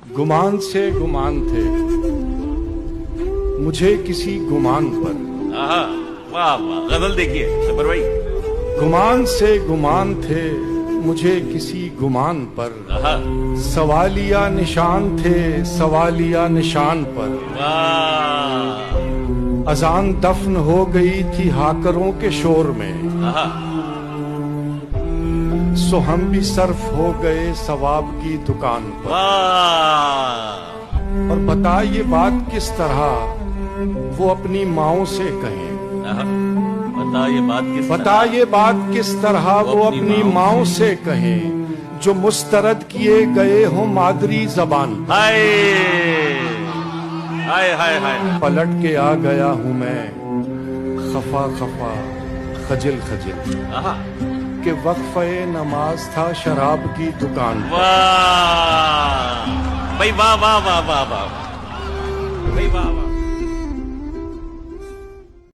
गुमान से गुमान थे मुझे किसी गुमान पर। आहा, वाह वाह, गजल देखिए सबर भाई। गुमान से गुमान थे मुझे किसी गुमान पर, आहा, सवालिया निशान थे सवालिया निशान पर। वाह, अजान दफन हो गई थी हाकरों के शोर में, आहा, सो हम भी सर्फ हो गए सवाब की दुकान पर। वाह, और बता ये बात किस तरह वो अपनी माओ से कहें, आहा, बता ये बात किस बता तरह ये बात किस तरह वो अपनी माओ से कहें, जो मुस्तरद किए गए हो मादरी जबान पर। हाय हाय हाय हाय, पलट के आ गया हूं मैं खफा खफा खजिल खजिल, आहा, कि वक्फे नमाज था शराब की दुकान पर। वाह भाई, वाह वाह वाह वाह वाह भाई, वाह वाह।